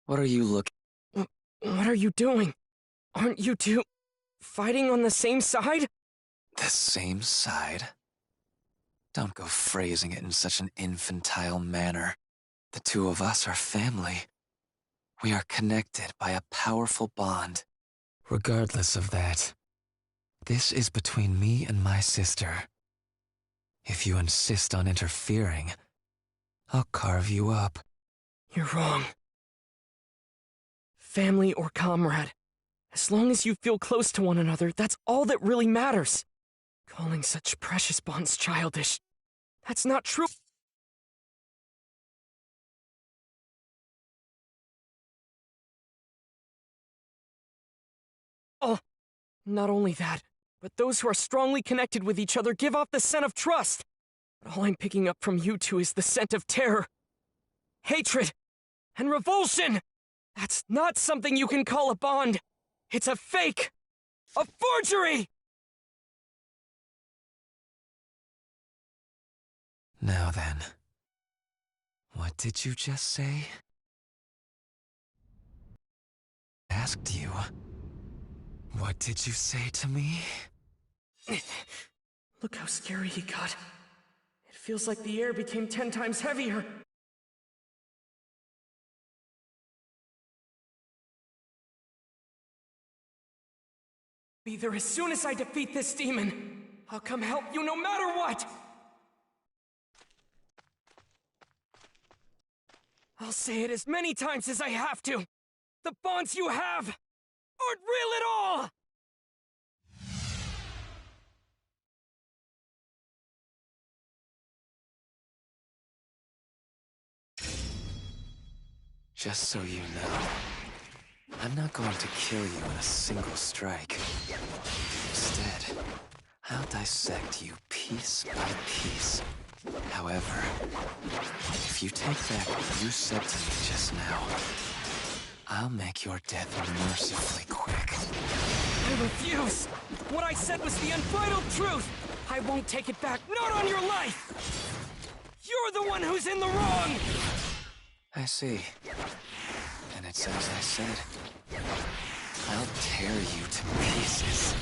What are you looking? What are you doing? Aren't you two fighting on the same side? The same side? Don't go phrasing it in such an infantile manner. The two of us are family. We are connected by a powerful bond. Regardless of that, this is between me and my sister. If you insist on interfering, I'll carve you up. You're wrong. Family or comrade, as long as you feel close to one another, that's all that really matters. Calling such precious bonds childish, that's not true. Oh, not only that, but those who are strongly connected with each other give off the scent of trust. But all I'm picking up from you two is the scent of terror, hatred, and revulsion. That's not something you can call a bond. It's a fake! A forgery! Now then, what did you just say? Asked you. What did you say to me? Look how scary he got. It feels like the air became 10 times heavier. Be there as soon as I defeat this demon. I'll come help you no matter what! I'll say it as many times as I have to. The bonds you have aren't real at all! Just so you know, I'm not going to kill you in a single strike. Instead, I'll dissect you piece by piece. However, if you take back what you said to me just now, I'll make your death mercifully quick. I refuse! What I said was the unbridled truth! I won't take it back, not on your life! You're the one who's in the wrong! I see. And it's as I said. I'll tear you to pieces.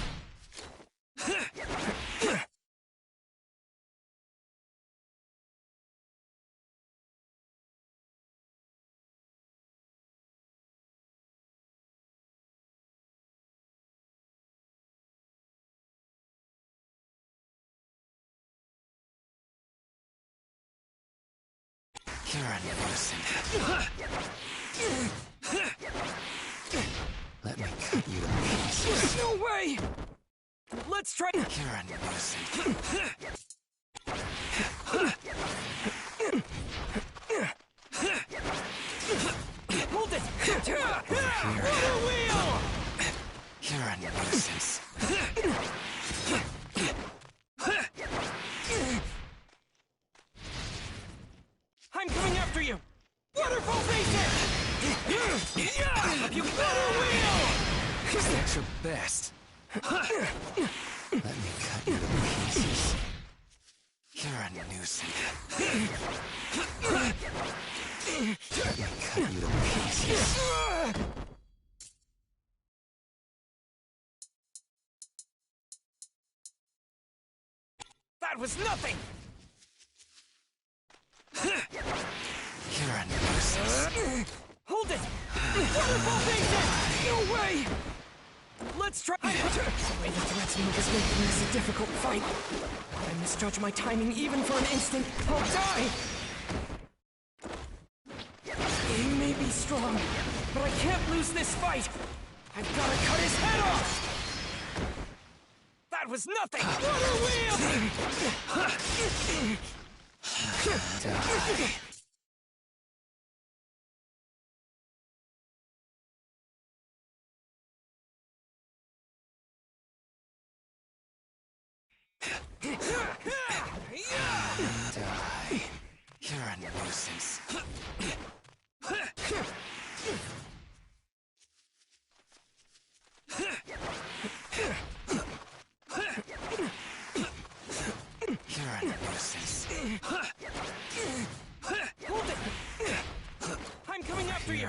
You're a nuisance. Let me cut you to pieces. No way! Let's try. You're a nuisance. Hold it! Here. Water wheel! You're a nuisance. I'm coming after you! Waterfall Racer! You water wheel! Is that your best? Let me cut you to pieces. You're a nuisance. Let me cut you to pieces. That was nothing! You're a nuisance. Hold it! Waterfall Racer! No way! Let's try. The way the threats move is making this a difficult fight. If I misjudge my timing even for an instant, I'll die! He may be strong, but I can't lose this fight! I've gotta cut his head off! That was nothing! Water wheel! Die. Die. You're a nuisance. You're a nuisance. Hold it! I'm coming after you!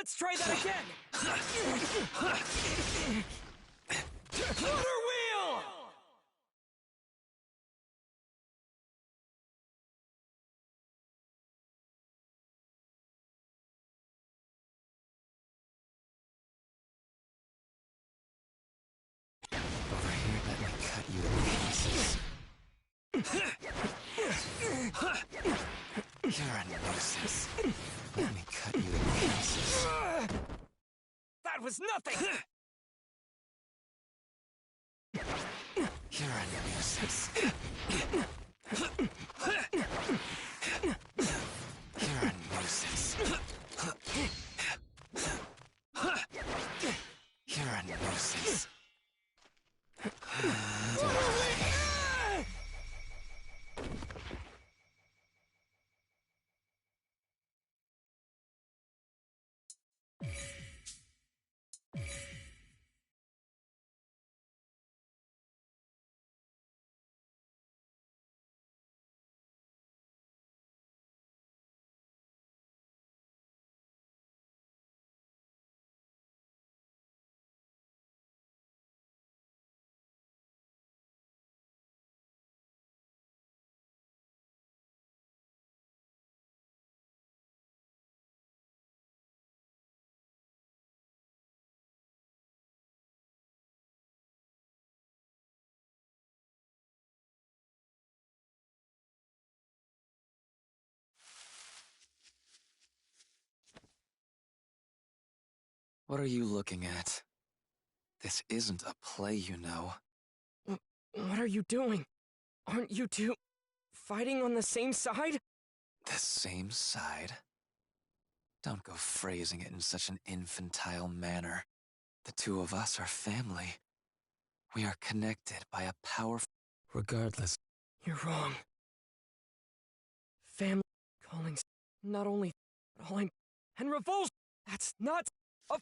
Let's try that again! Water wheel! Over here, let me cut you to pieces. You're a nuisance. Let me cut you to pieces. That was nothing! You're a nuisance. You're a nuisance. You're a nuisance. What are you looking at? This isn't a play, you know. What are you doing? Aren't you two fighting on the same side? The same side? Don't go phrasing it in such an infantile manner. The two of us are family. We are connected by a powerful... Regardless. You're wrong. Family calling... Not only... But all I'm... And revulsion! That's not... A...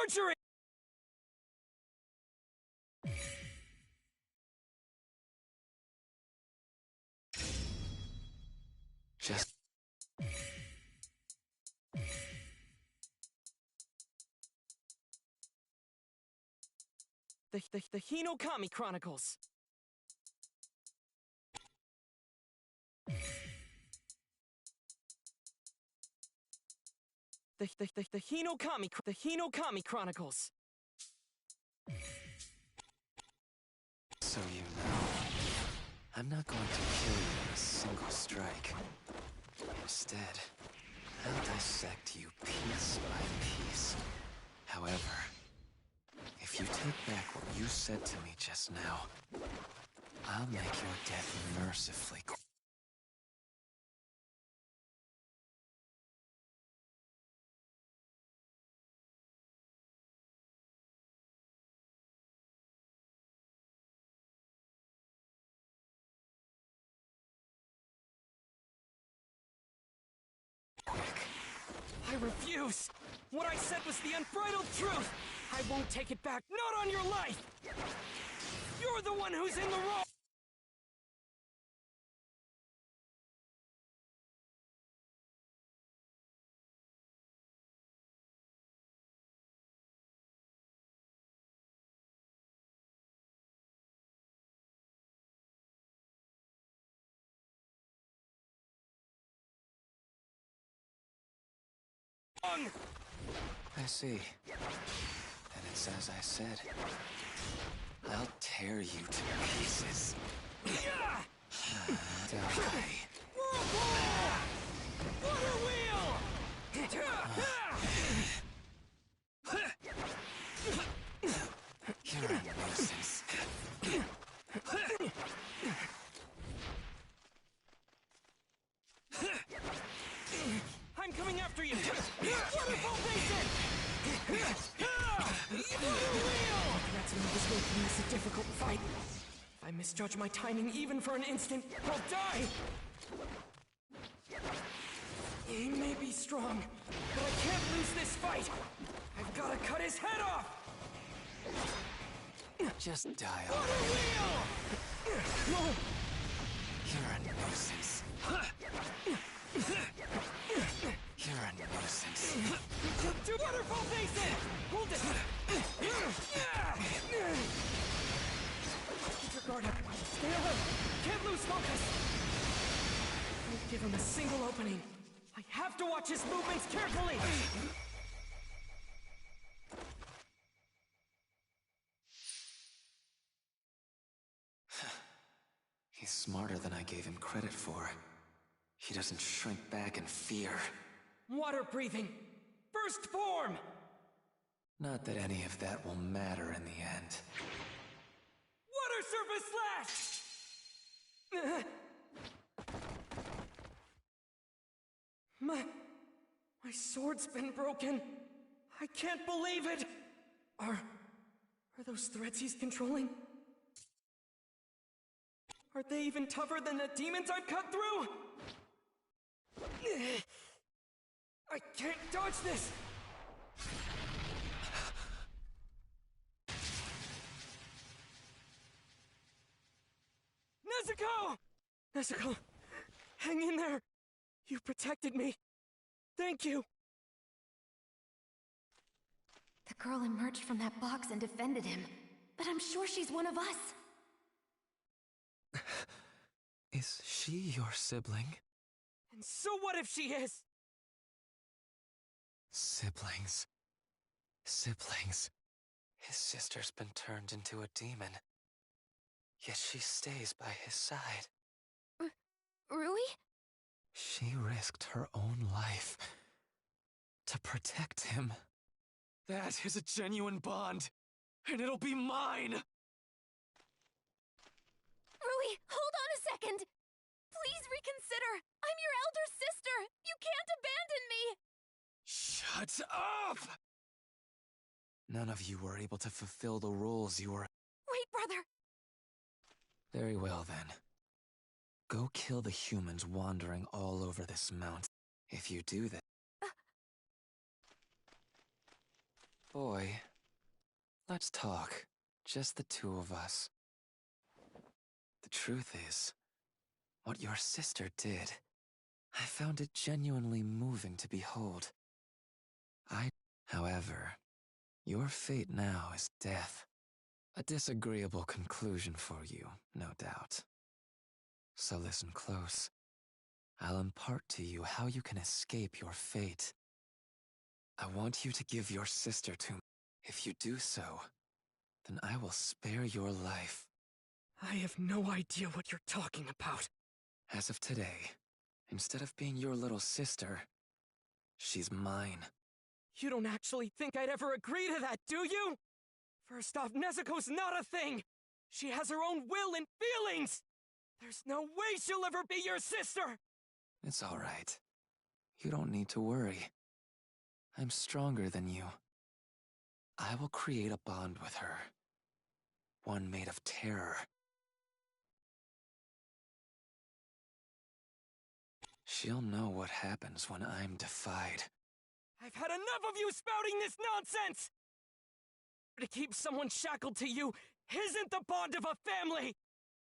Forgery! Just... The Hinokami Chronicles. The Hinokami Chronicles. So you know, I'm not going to kill you in a single strike. Instead, I'll dissect you piece by piece. However, if you take back what you said to me just now, I'll make your death mercifully. I refuse! What I said was the unbridled truth! I won't take it back, not on your life! You're the one who's in the wrong! I see. And it's as I said. I'll tear you to pieces. Die. Water wheel! You're a nuisance. I'm coming after you! Waterfall Basin! Water wheel! That's not this making this a difficult fight. If I misjudge my timing even for an instant, I'll die! He may be strong, but I can't lose this fight! I've gotta cut his head off! Just die Water already. wheel! No! You're a nuisance. give him a single opening. I have to watch his movements carefully! He's smarter than I gave him credit for. He doesn't shrink back in fear. Water breathing! First form! Not that any of that will matter in the end. Water surface slash! My sword's been broken. I can't believe it! Are those threads he's controlling? Are they even tougher than the demons I've cut through? I can't dodge this! Nezuko! Nezuko, hang in there! You protected me. Thank you! The girl emerged from that box and defended him, but I'm sure she's one of us. Is she your sibling? And so what if she is? Siblings. Siblings. His sister's been turned into a demon. Yet she stays by his side. Rui? She risked her own life to protect him. That is a genuine bond, and it'll be mine! Rui, hold on a second! Please reconsider! I'm your elder sister! You can't abandon me! Shut up! None of you were able to fulfill the roles you were... Wait, brother! Very well, then. Go kill the humans wandering all over this mountain. If you do that... Boy, let's talk. Just the two of us. The truth is, what your sister did, I found it genuinely moving to behold. However, your fate now is death. A disagreeable conclusion for you, no doubt. So listen close. I'll impart to you how you can escape your fate. I want you to give your sister to me. If you do so, then I will spare your life. I have no idea what you're talking about. As of today, instead of being your little sister, she's mine. You don't actually think I'd ever agree to that, do you? First off, Nezuko's not a thing! She has her own will and feelings! There's no way she'll ever be your sister! It's all right. You don't need to worry. I'm stronger than you. I will create a bond with her. One made of terror. She'll know what happens when I'm defied. I've had enough of you spouting this nonsense! To keep someone shackled to you isn't the bond of a family!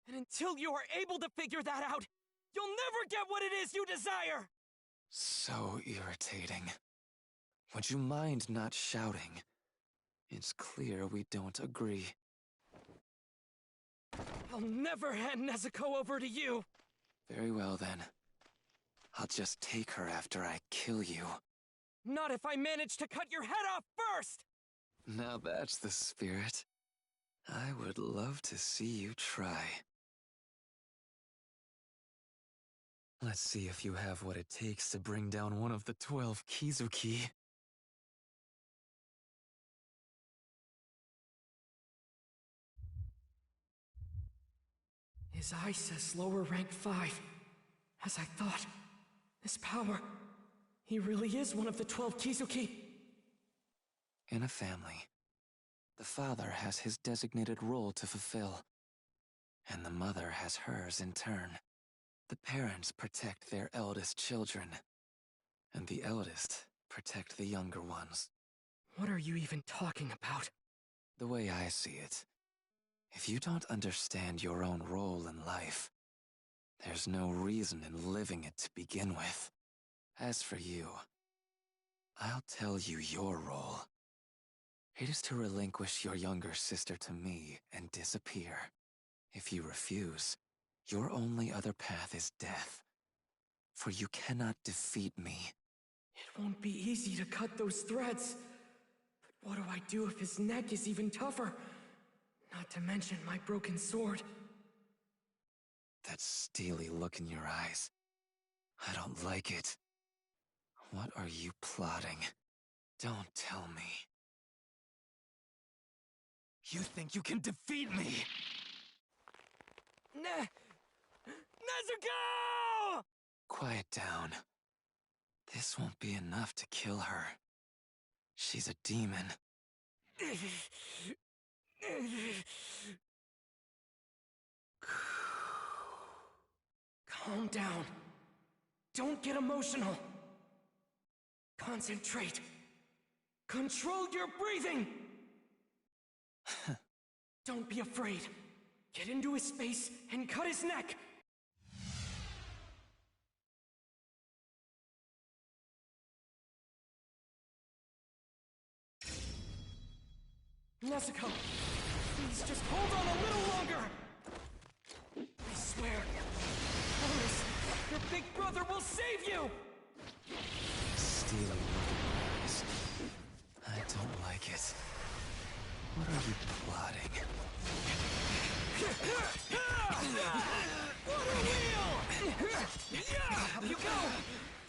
And until you are able to figure that out, you'll never get what it is you desire! So irritating. Would you mind not shouting? It's clear we don't agree. I'll never hand Nezuko over to you! Very well then. I'll just take her after I kill you. Not if I manage to cut your head off first! Now that's the spirit. I would love to see you try. Let's see if you have what it takes to bring down one of the 12 Kizuki. His eye says lower rank 5. As I thought, this power, he really is one of the 12 Kizuki. In a family, the father has his designated role to fulfill, and the mother has hers in turn. The parents protect their eldest children, and the eldest protect the younger ones. What are you even talking about? The way I see it, if you don't understand your own role in life, there's no reason in living it to begin with. As for you, I'll tell you your role. It is to relinquish your younger sister to me and disappear. If you refuse, your only other path is death. for you cannot defeat me. It won't be easy to cut those threads. But what do I do if his neck is even tougher? Not to mention my broken sword. That steely look in your eyes. I don't like it. What are you plotting? Don't tell me. You think you can defeat me? Nezuko! Quiet down. This won't be enough to kill her. She's a demon. Calm down. Don't get emotional. Concentrate. Control your breathing! Don't be afraid. Get into his space and cut his neck! Nezuko, please just hold on a little longer! I swear, promise, your big brother will save you! Steely look in your eyes. I don't like it. What are you plotting? Water wheel! Up you go!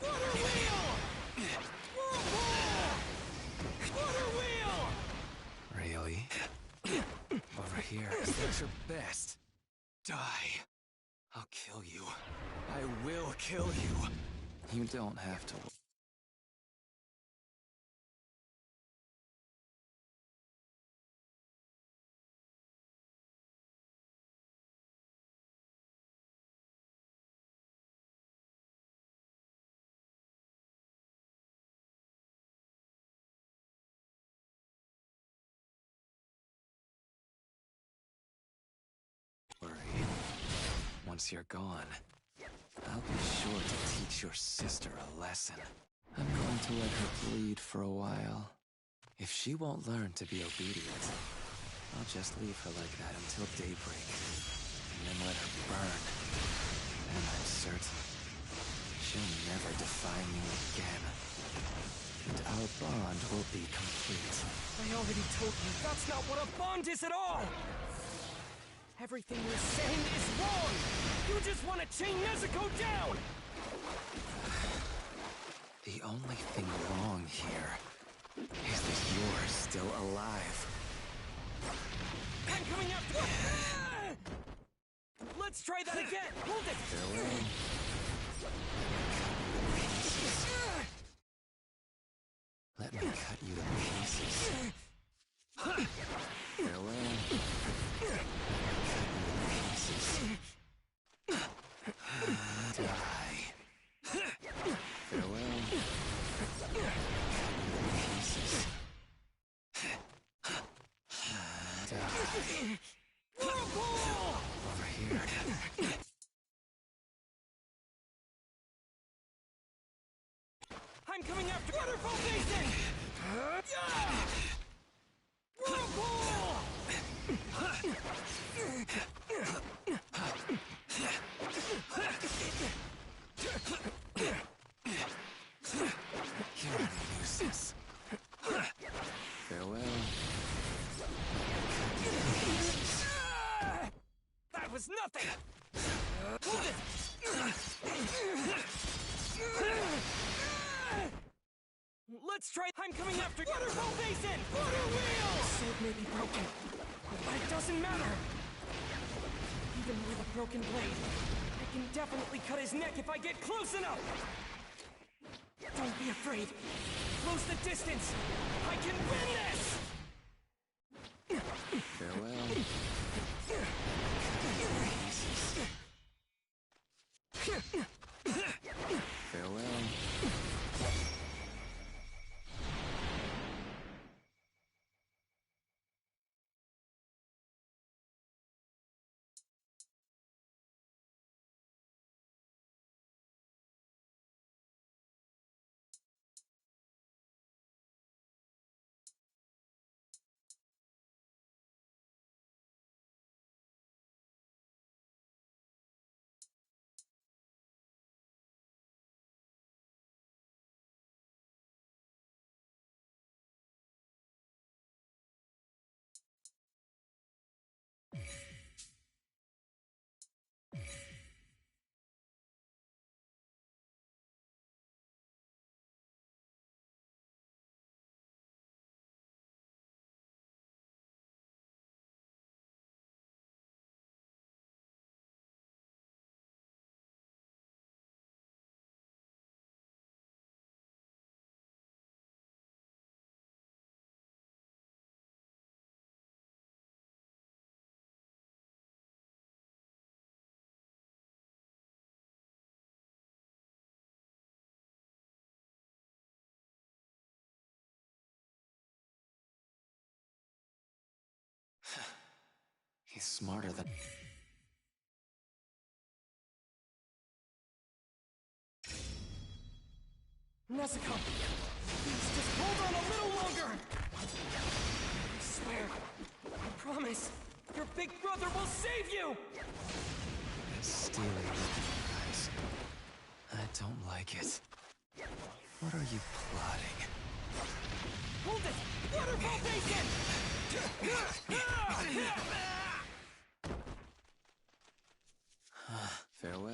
Water wheel! Whirlpool! Water wheel! Really? Over here. Is that your best? Die. I'll kill you. I will kill you. You don't have to. Worry. Once you're gone, I'll be sure to teach your sister a lesson. I'm going to let her bleed for a while. If she won't learn to be obedient, I'll just leave her like that until daybreak, and then let her burn. And I'm certain she'll never defy me again. And our bond will be complete. I already told you, that's not what a bond is at all! Everything you're saying is wrong! You just want to chain Nezuko down! The only thing wrong here is that you're still alive. I'm coming after you! Let's try that again! Hold it! Farewell. Let me cut you to pieces. Farewell. Die. Farewell. Pieces. Die. Whirlpool! Over here. I'm coming after Waterfall Basin! Whirlpool! You're a nuisance. Farewell. That was nothing! Hold it! Let's try. I'm coming after Waterfall Basin! Water wheel! The sword may be broken, but it doesn't matter. Even with a broken blade, I can definitely cut his neck if I get close enough. Don't be afraid. Close the distance. I can win this! Farewell. He's smarter than... Nezuko, please just hold on a little longer! I swear, I promise, your big brother will save you! That steely look in your eyes. I don't like it. What are you plotting? Hold it! Waterfall basin! Farewell.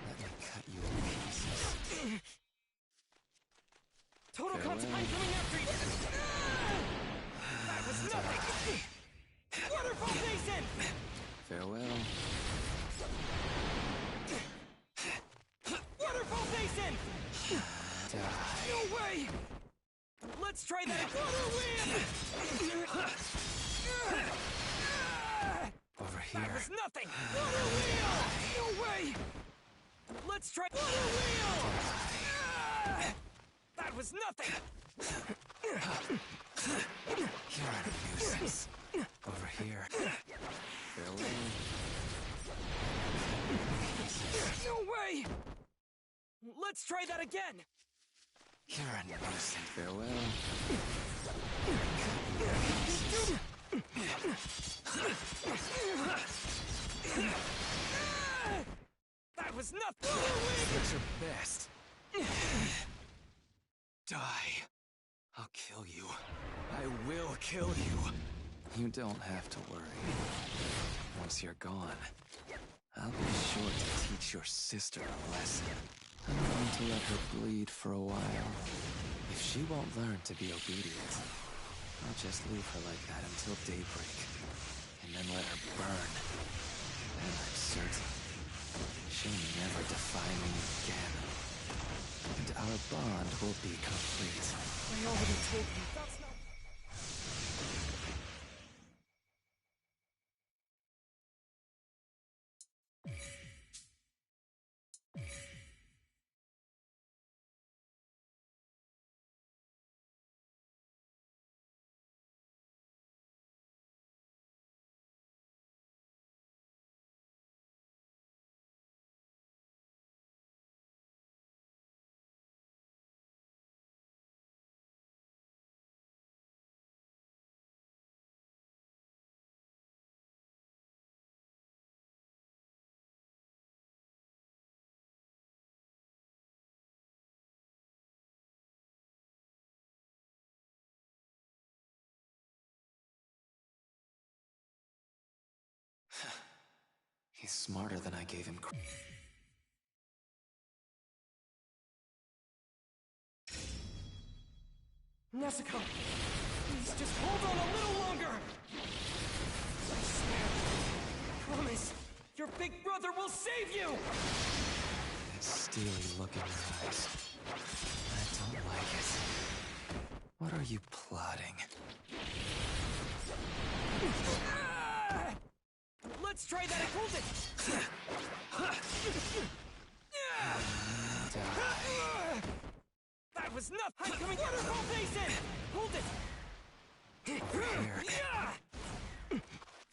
Let me cut you in pieces. Total Farewell. I'm coming after you! That was nothing! Waterfall basin! Farewell. Waterfall basin! Die. No way! Let's try that again! Water wheel! Over That here. was nothing! Water wheel! No way! Let's try water wheel! That was nothing! You're a nuisance. Over here. Farewell. No way! Let's try that again! You're a nuisance. Farewell. That was nothing! That's your best. Die. I'll kill you. I will kill you. You don't have to worry. Once you're gone, I'll be sure to teach your sister a lesson. I'm going to let her bleed for a while. If she won't learn to be obedient, I'll just leave her like that until daybreak, and then let her burn. And I'm certain she'll never defy me again. And our bond will be complete. I already told you that's not... He's smarter than I gave him credit. Nezuko, please just hold on a little longer! I swear, I promise, your big brother will save you! That steely look in your eyes. I don't like it. What are you plotting? Let's try that. Hold it. Die. That was nothing. I'm coming. Waterfall basin. Hold it. Here.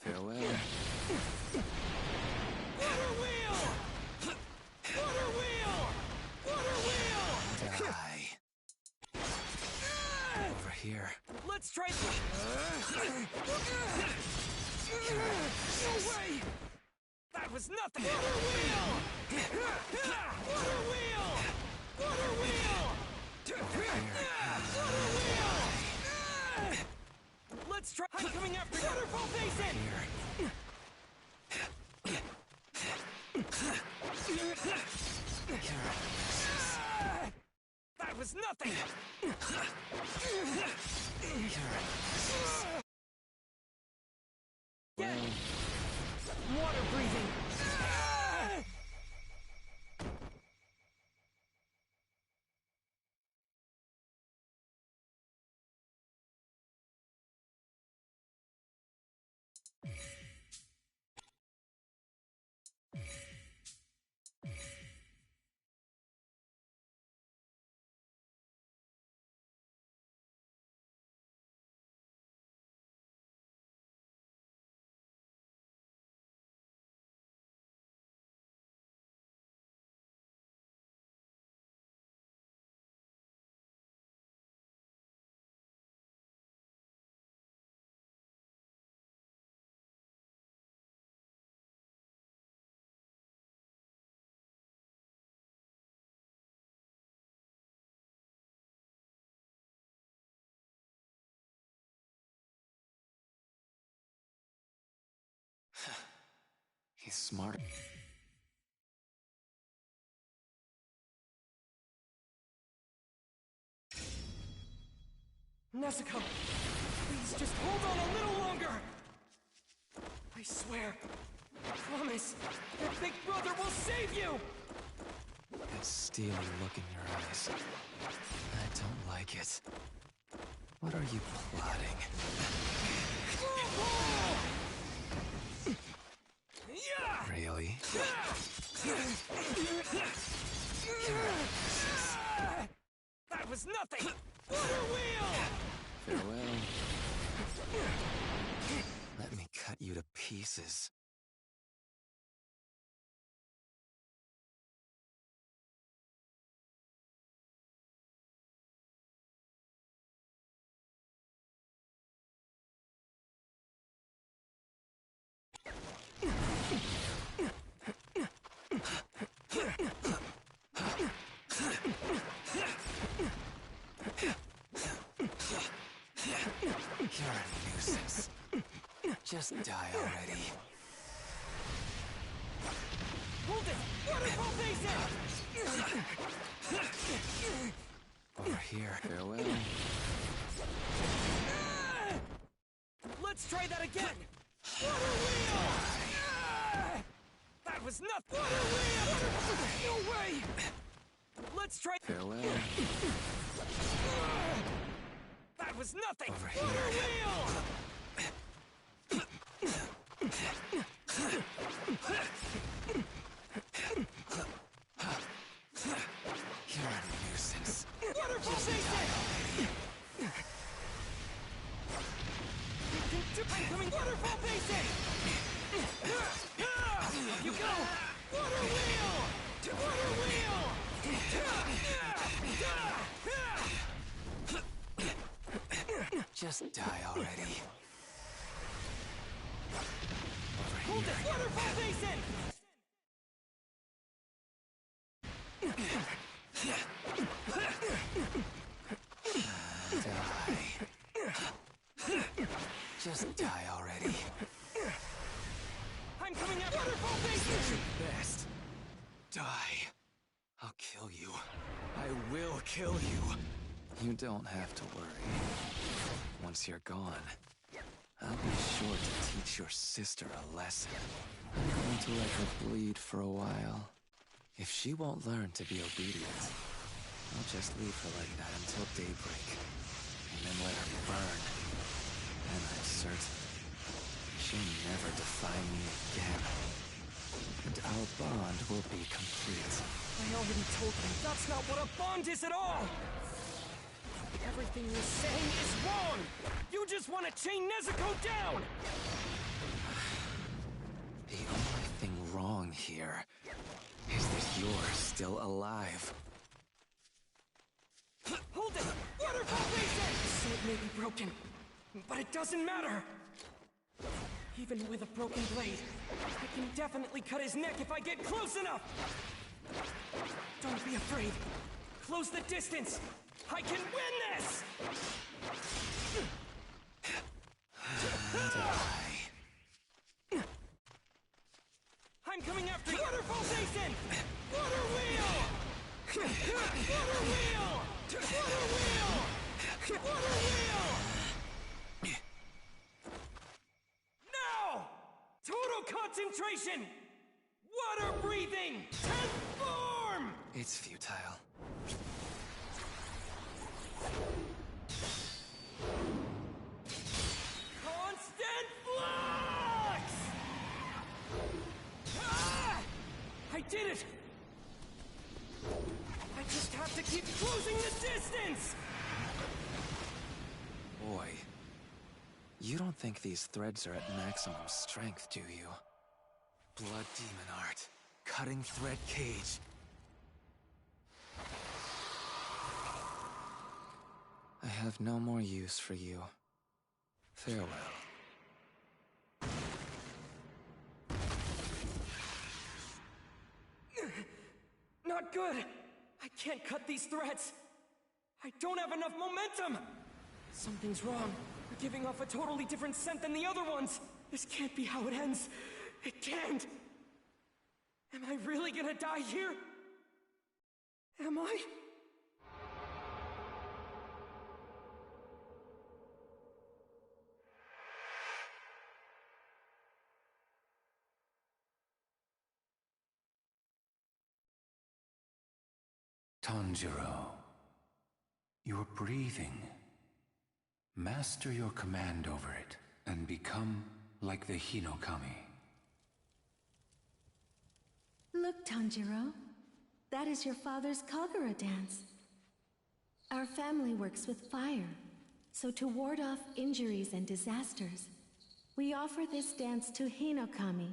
Farewell. Water wheel. Water wheel. Water wheel. Die. Over here. Let's try. No way. That was nothing. Water wheel. Water wheel. Water wheel. Water wheel. Let's try. I'm coming after you. Waterfall basin. Here. That was nothing. Well, Water breathing. He's smart. Nezuko, please just hold on a little longer! I swear, I promise, your big brother will save you! That steely look in your eyes. I don't like it. What are you plotting? Really? That was nothing! Water wheel! Farewell. Let me cut you to pieces. You're a nuisance. Just die already. Hold it! Waterfall basin! Over here. Farewell. Let's try that again! Water wheel! That was nothing! Water wheel! No way! Let's try... Farewell. That was nothing! Over here. Water wheel! You're a nuisance. Waterfall basin! I'm coming! Waterfall basin! Up you go! Water wheel! Water wheel! Just die already. Over Hold here. it! Waterfall basin! Die. Just die already. I'm coming after Waterfall basin! Best. Die. I'll kill you. I will kill you. You don't have to worry. Once you're gone, I'll be sure to teach your sister a lesson. I'm going to let her bleed for a while. If she won't learn to be obedient, I'll just leave her like that until daybreak, and then let her burn. And I'm certain she'll never defy me again. And our bond will be complete. I already told you, that's not what a bond is at all! Everything you're saying is wrong! You just want to chain Nezuko down! The only thing wrong here is that you're still alive. Hold it! Waterfall basin! The sword may be broken, but it doesn't matter! Even with a broken blade, I can definitely cut his neck if I get close enough! Don't be afraid. Close the distance! I can win this! Die. I'm coming after you! Waterfall basin! Water wheel! Water wheel! Water wheel! Water wheel! Now! Total concentration! Water breathing! Transform! It's futile. Constant flux! Ah! I did it! I just have to keep closing the distance! Boy, you don't think these threads are at maximum strength, do you? Blood demon art. Cutting thread cage. I have no more use for you. Farewell. Not good! I can't cut these threads! I don't have enough momentum! Something's wrong. You're giving off a totally different scent than the other ones! This can't be how it ends! It can't! Am I really gonna die here? Am I? Tanjiro, you're breathing. Master your command over it, and become like the Hinokami. Look, Tanjiro. That is your father's Kagura dance. Our family works with fire, so to ward off injuries and disasters, we offer this dance to Hinokami,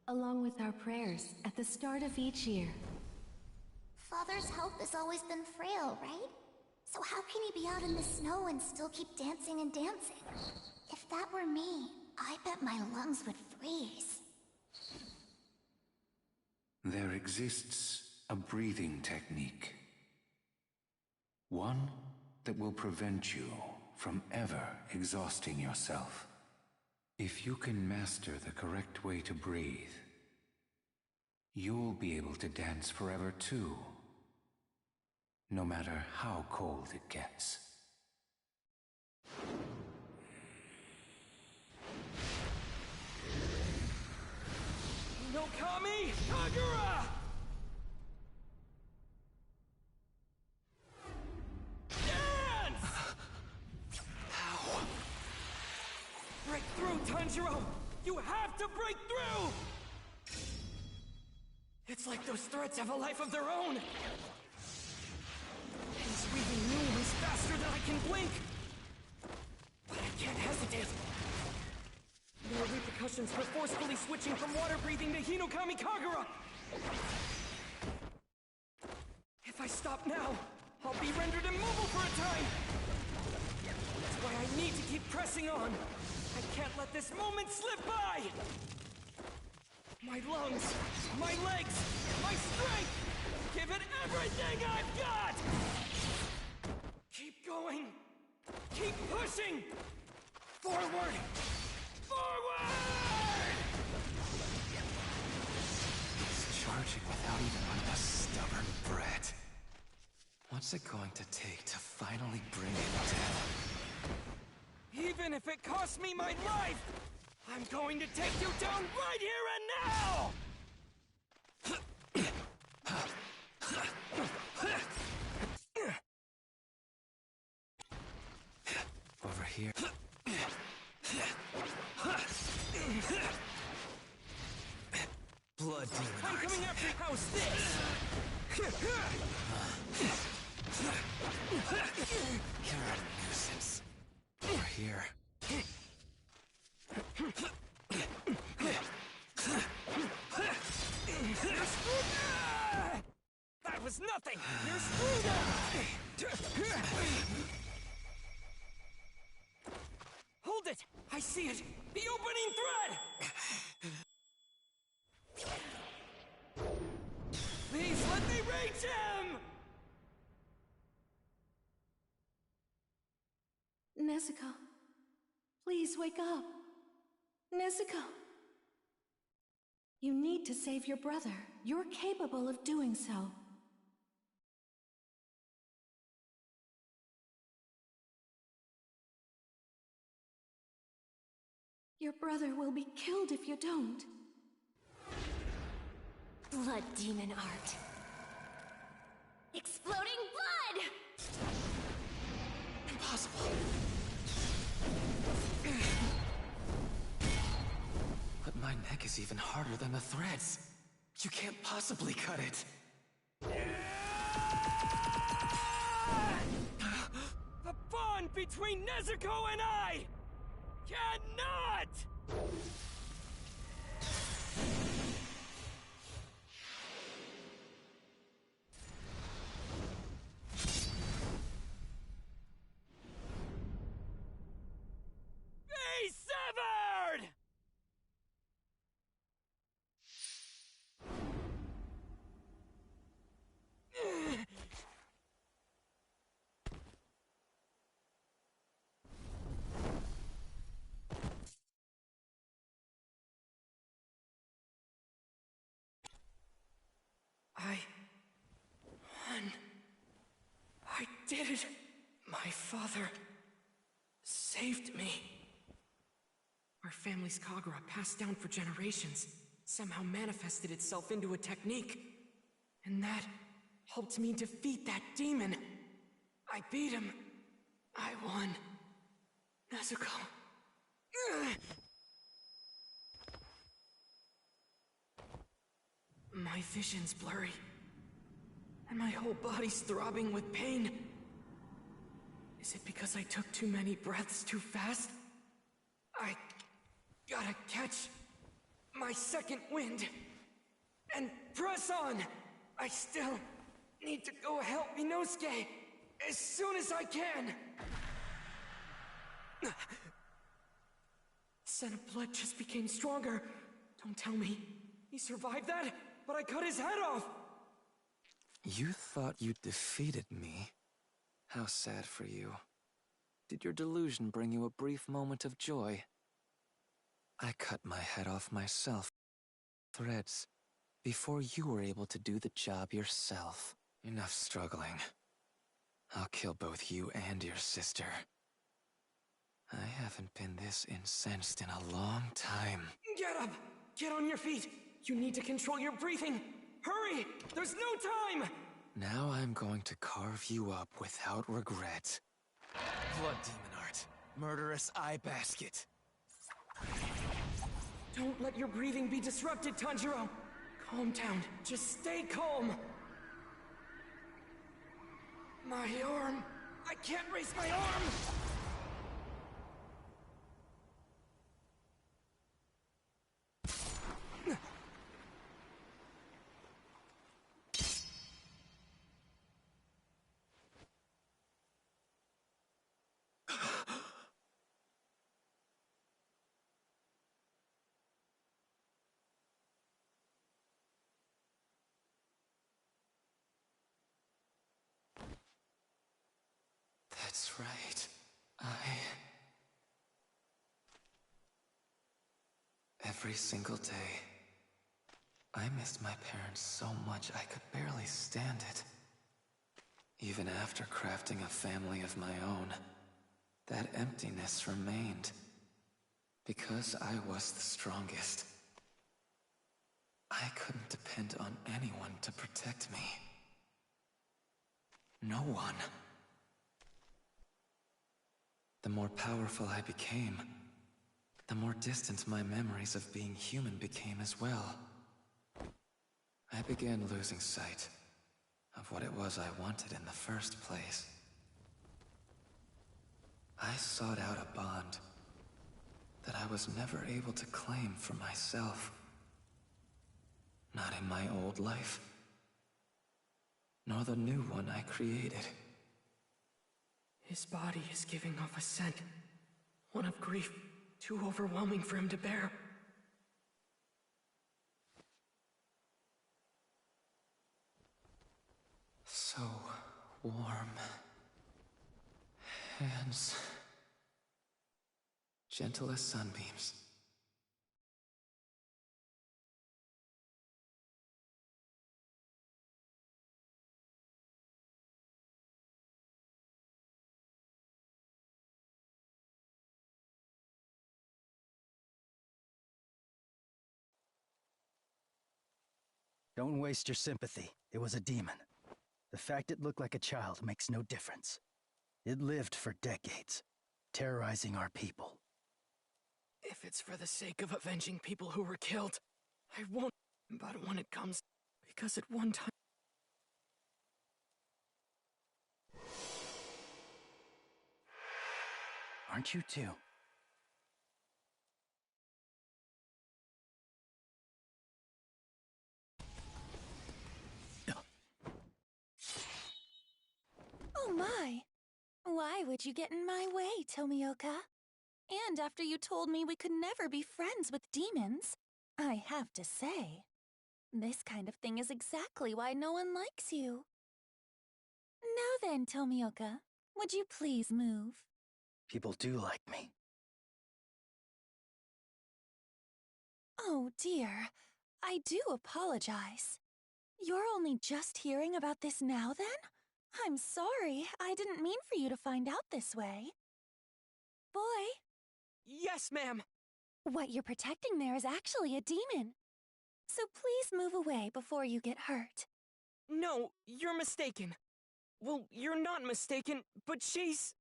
along with our prayers at the start of each year. Father's health has always been frail, right? So how can he be out in the snow and still keep dancing and dancing? If that were me, I bet my lungs would freeze. There exists a breathing technique. One that will prevent you from ever exhausting yourself. If you can master the correct way to breathe, you'll be able to dance forever too. No matter how cold it gets. Hinokami Kagura! Dance! How? Break through, Tanjiro! You have to break through! It's like those threads have a life of their own! He's weaving new ones faster than I can blink! But I can't hesitate! No repercussions for forcefully switching from water breathing to Hinokami Kagura! If I stop now, I'll be rendered immobile for a time! That's why I need to keep pressing on! I can't let this moment slip by! My lungs, my legs, my strength! Give it everything I've got! Keep going! Keep pushing! Forward! Forward! He's charging without even running a stubborn brat. What's it going to take to finally bring him down? Even if it costs me my life, I'm going to take you down right here and now! Over here. Blood demon I'm art. coming after you! How's this? You're a nuisance. Over here. You're screwed! That was nothing! You're screwed! Hold it! I see it! The opening thread! Please let me reach him! Nezuko, please wake up. Nezuko. You need to save your brother. You're capable of doing so. Your brother will be killed if you don't. Blood demon art. Exploding blood! Impossible. But my neck is even harder than the threads. You can't possibly cut it. The bond between Nezuko and I cannot! did it! My father saved me. Our family's Kagura, passed down for generations, somehow manifested itself into a technique. And that helped me defeat that demon. I beat him. I won. Nezuko. My vision's blurry. And my whole body's throbbing with pain. Is it because I took too many breaths too fast? I gotta catch my second wind and press on. I still need to go help Inosuke as soon as I can. The scent of blood just became stronger. Don't tell me he survived that, but I cut his head off. You thought you defeated me? How sad for you. Did your delusion bring you a brief moment of joy? I cut my head off myself, threads, before you were able to do the job yourself. Enough struggling. I'll kill both you and your sister. I haven't been this incensed in a long time. Get up! Get on your feet! You need to control your breathing! Hurry! There's no time! Now I'm going to carve you up without regret. Blood demon art. Murderous eye basket. Don't let your breathing be disrupted, Tanjiro! Calm down. Just stay calm! My arm! I can't raise my arm! That's right. Every single day, I missed my parents so much I could barely stand it. Even after crafting a family of my own, that emptiness remained. Because I was the strongest. I couldn't depend on anyone to protect me. No one. The more powerful I became, the more distant my memories of being human became as well. I began losing sight of what it was I wanted in the first place. I sought out a bond that I was never able to claim for myself. Not in my old life, nor the new one I created. His body is giving off a scent. One of grief, too overwhelming for him to bear. So warm. Hands gentle as sunbeams. Don't waste your sympathy. It was a demon. The fact it looked like a child makes no difference. It lived for decades, terrorizing our people. If it's for the sake of avenging people who were killed, I won't. But when it comes, because at one time... Aren't you too? Oh my! Why would you get in my way, Tomioka? And after you told me we could never be friends with demons, I have to say, this kind of thing is exactly why no one likes you. Now then, Tomioka, would you please move? People do like me. Oh dear, I do apologize. You're only just hearing about this now then? I'm sorry. I didn't mean for you to find out this way. Boy, Yes, ma'am! what you're protecting there is actually a demon. So please move away before you get hurt. No, you're mistaken. Well, you're not mistaken, but she's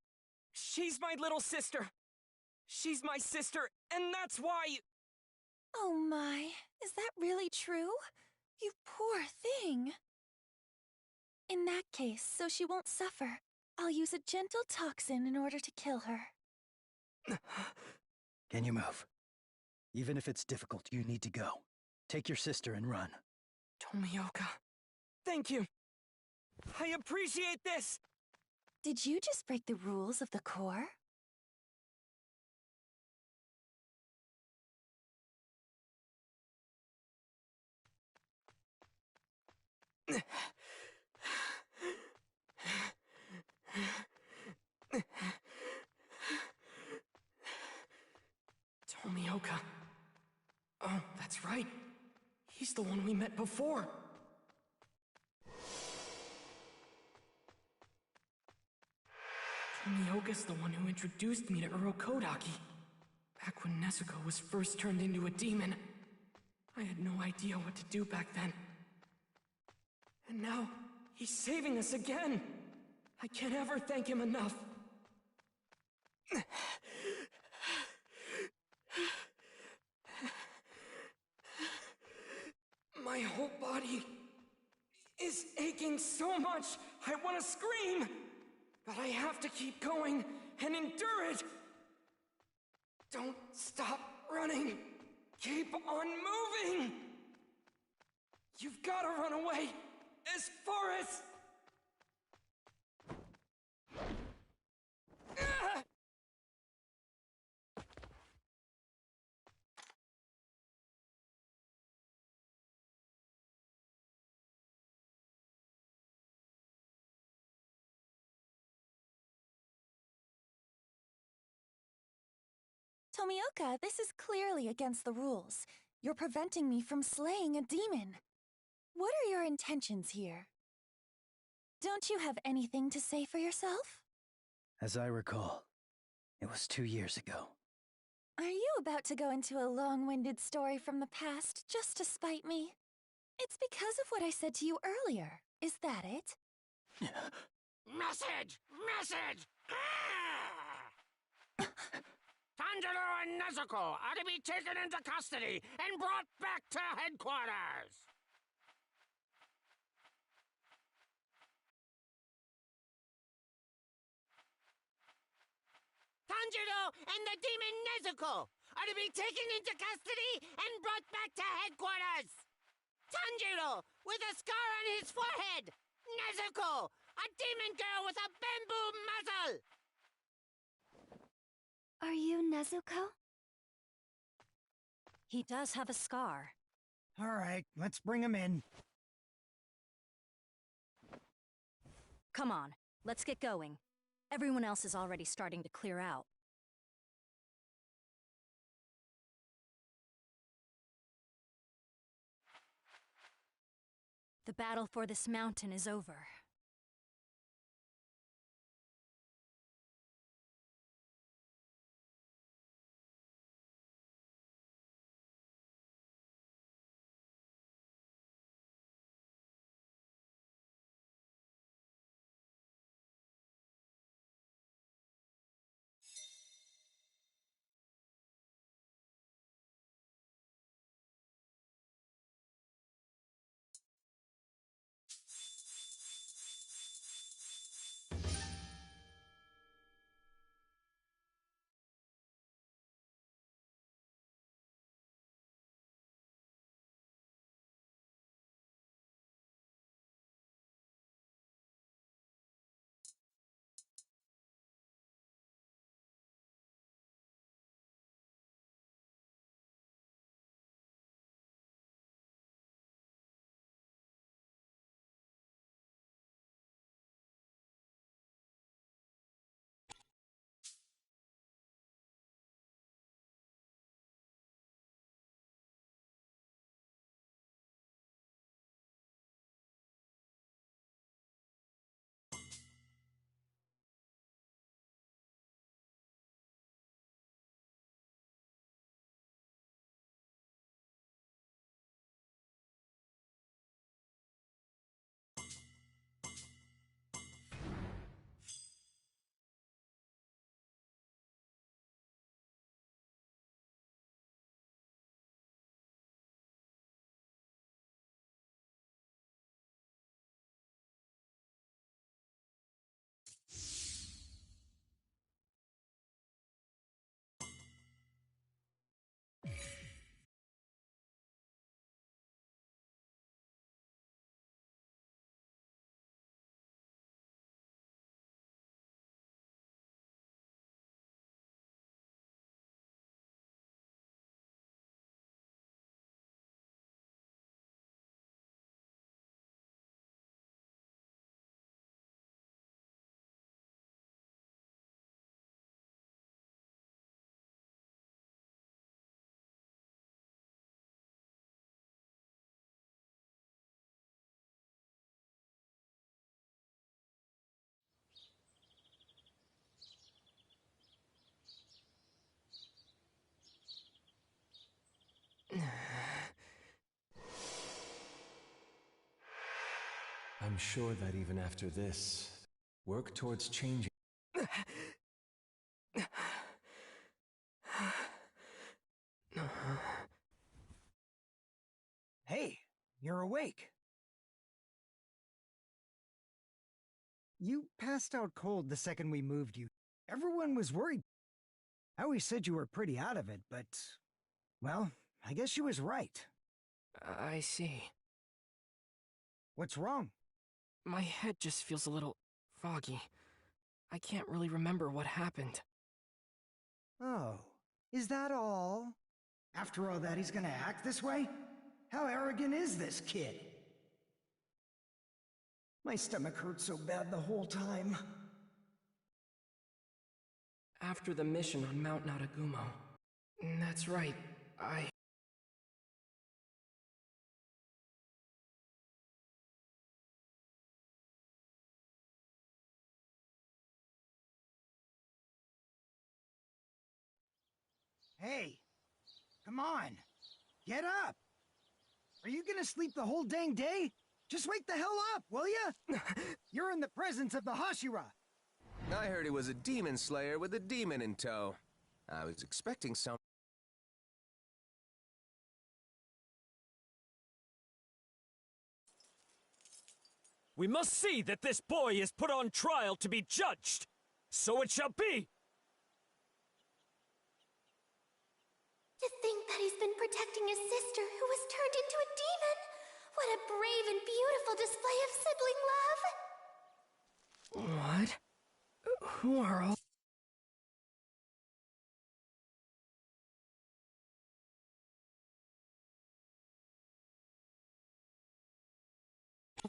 my little sister. She's my sister, and that's why... Oh my, is that really true? You poor thing. In that case, so she won't suffer, I'll use a gentle toxin in order to kill her. Can you move? Even if it's difficult, you need to go. Take your sister and run. Tomioka, thank you. I appreciate this! Did you just break the rules of the Corps? Tomioka. Oh, that's right. He's the one we met before. Tomioka's the one who introduced me to Urokodaki. Back when Nezuko was first turned into a demon. I had no idea what to do back then. And now, he's saving us again! I can't ever thank him enough. My whole body is aching so much, I want to scream! But I have to keep going and endure it! Don't stop running! Keep on moving! You've got to run away! As far as... Ah! Tomioka, this is clearly against the rules. You're preventing me from slaying a demon. What are your intentions here? Don't you have anything to say for yourself? As I recall, it was 2 years ago. Are you about to go into a long-winded story from the past just to spite me? It's because of what I said to you earlier. Is that it? Message! Message! Tanjiro and Nezuko are to be taken into custody and brought back to headquarters! Tanjiro and the demon Nezuko are to be taken into custody and brought back to headquarters! Tanjiro, with a scar on his forehead! Nezuko, a demon girl with a bamboo muzzle! Are you Nezuko? He does have a scar. All right, let's bring him in. Come on, let's get going. Everyone else is already starting to clear out. The battle for this mountain is over. I'm sure that even after this, work towards changing. Hey, you're awake. You passed out cold the second we moved you. Everyone was worried. I always said you were pretty out of it, but... well, I guess she was right. I see. What's wrong? My head just feels a little foggy. I can't really remember what happened. Oh, is that all? After all that, he's gonna act this way? How arrogant is this kid? My stomach hurt so bad the whole time. After the mission on Mount Natagumo. That's right, Hey, come on. Get up. Are you gonna sleep the whole dang day? Just wake the hell up, will ya? You're in the presence of the Hashira. I heard he was a demon slayer with a demon in tow. I was expecting some... We must see that this boy is put on trial to be judged. So it shall be! To think that he's been protecting his sister who was turned into a demon! What a brave and beautiful display of sibling love! What? Who are all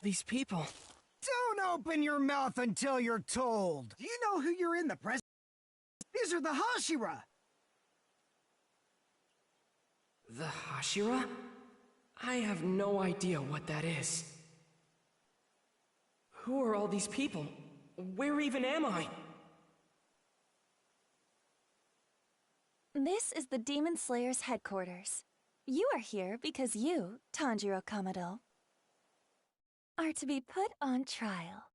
these people? Don't open your mouth until you're told. Do you know who you're in the presence? These are the Hashira. The Hashira? I have no idea what that is. Who are all these people? Where even am I? This is the Demon Slayer's headquarters. You are here because you, Tanjiro Kamado, are to be put on trial.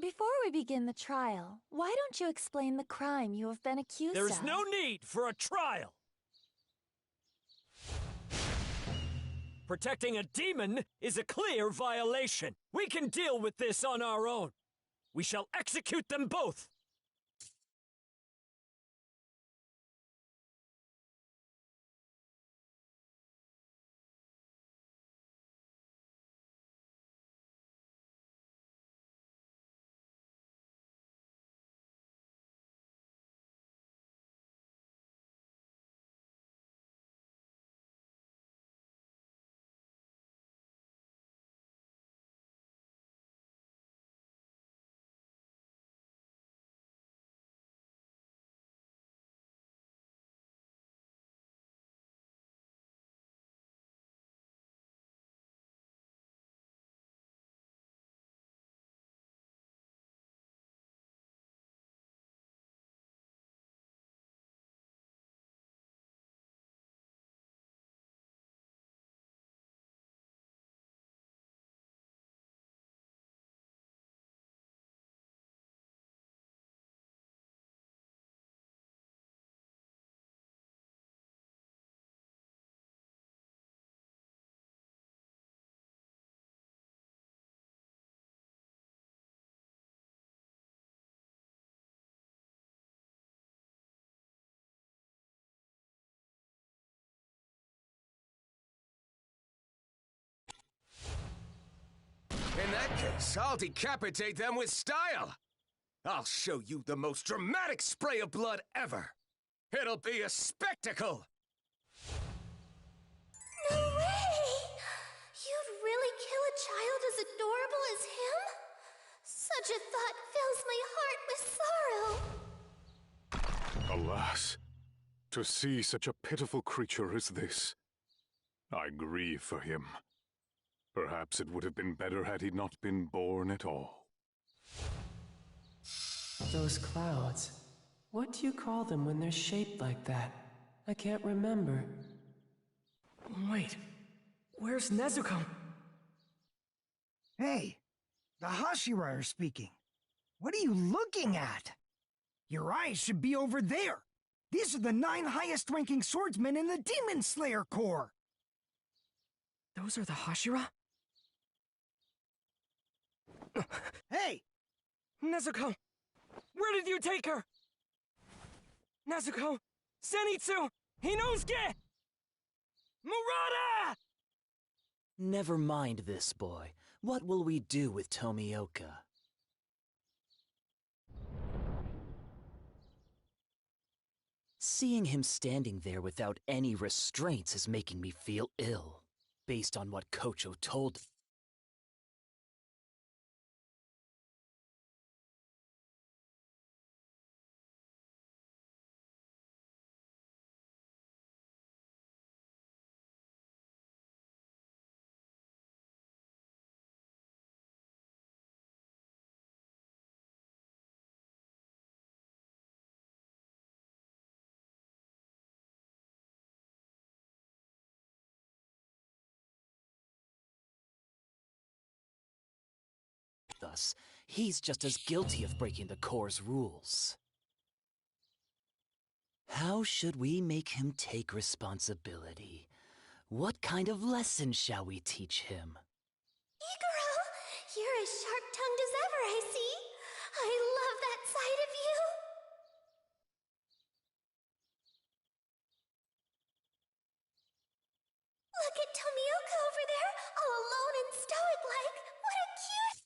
Before we begin the trial, why don't you explain the crime you have been accused of? There's no need for a trial! Protecting a demon is a clear violation. We can deal with this on our own. We shall execute them both! In that case, I'll decapitate them with style! I'll show you the most dramatic spray of blood ever! It'll be a spectacle! No way! You'd really kill a child as adorable as him? Such a thought fills my heart with sorrow. Alas, to see such a pitiful creature as this, I grieve for him. Perhaps it would have been better had he not been born at all. Those clouds. What do you call them when they're shaped like that? I can't remember. Wait, where's Nezuko? Hey, the Hashira are speaking. What are you looking at? Your eyes should be over there. These are the 9 highest-ranking swordsmen in the Demon Slayer Corps. Those are the Hashira? Hey! Nezuko! Where did you take her? Nezuko! Zenitsu! Hinosuke! Murata! Never mind this, boy. What will we do with Tomioka? Seeing him standing there without any restraints is making me feel ill, based on what Kocho told us. He's just as guilty of breaking the Corps' rules. How should we make him take responsibility? What kind of lesson shall we teach him? Iguro, you're as sharp-tongued as ever, I see. I love that side of you. Look at Tomioka over there, all alone and stoic-like. What a cute...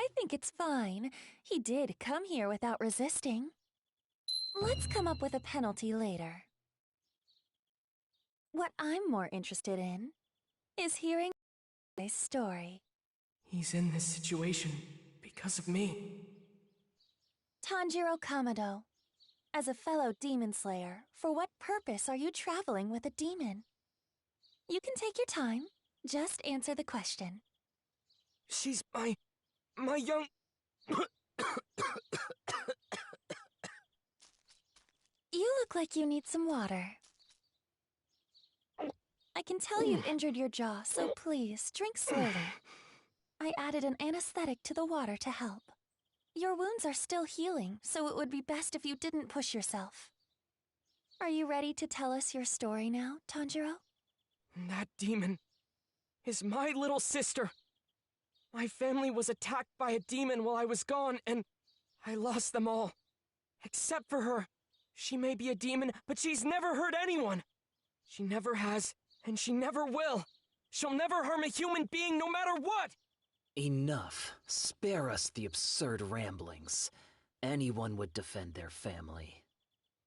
I think it's fine. He did come here without resisting. Let's come up with a penalty later. What I'm more interested in is hearing his story. He's in this situation because of me. Tanjiro Kamado, as a fellow demon slayer, for what purpose are you traveling with a demon? You can take your time. Just answer the question. She's my young... You look like you need some water. I can tell you injured your jaw, so please, drink slowly. I added an anesthetic to the water to help. Your wounds are still healing, so it would be best if you didn't push yourself. Are you ready to tell us your story now, Tanjiro? That demon is my little sister. My family was attacked by a demon while I was gone, and I lost them all. Except for her. She may be a demon, but she's never hurt anyone. She never has, and she never will. She'll never harm a human being no matter what! Enough. Spare us the absurd ramblings. Anyone would defend their family.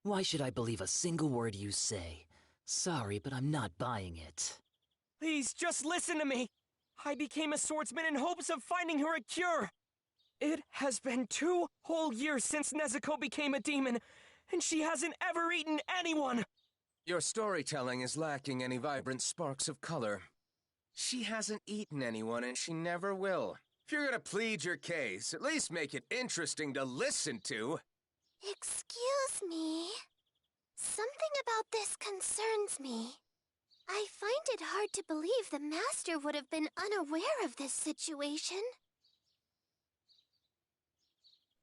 Why should I believe a single word you say? Sorry, but I'm not buying it. Please, just listen to me. I became a swordsman in hopes of finding her a cure. It has been 2 whole years since Nezuko became a demon, and she hasn't ever eaten anyone. Your storytelling is lacking any vibrant sparks of color. She hasn't eaten anyone, and she never will. If you're gonna plead your case, at least make it interesting to listen to. Excuse me. Something about this concerns me. I find it hard to believe the Master would have been unaware of this situation.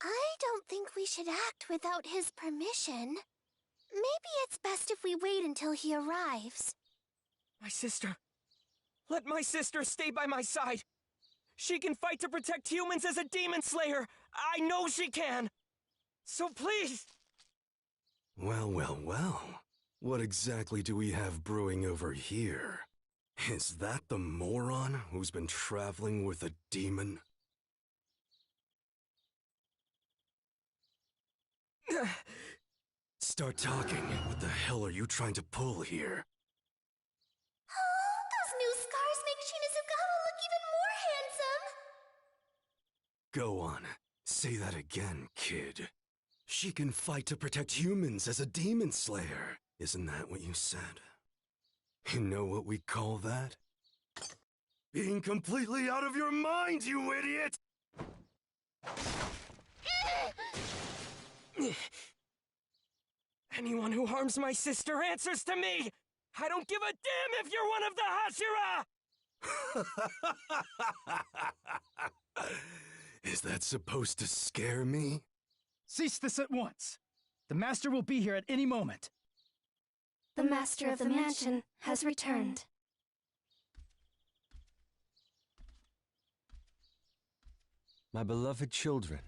I don't think we should act without his permission. Maybe it's best if we wait until he arrives. My sister. Let my sister stay by my side. She can fight to protect humans as a demon slayer. I know she can. So please. Well, well, well. What exactly do we have brewing over here? Is that the moron who's been traveling with a demon? Start talking. What the hell are you trying to pull here? Oh, those new scars make Shinazugawa look even more handsome! Go on. Say that again, kid. She can fight to protect humans as a demon slayer. Isn't that what you said? You know what we call that? Being completely out of your mind, you idiot! Anyone who harms my sister answers to me! I don't give a damn if you're one of the Hashira! Is that supposed to scare me? Cease this at once! The Master will be here at any moment. The Master of the Mansion has returned. My beloved children,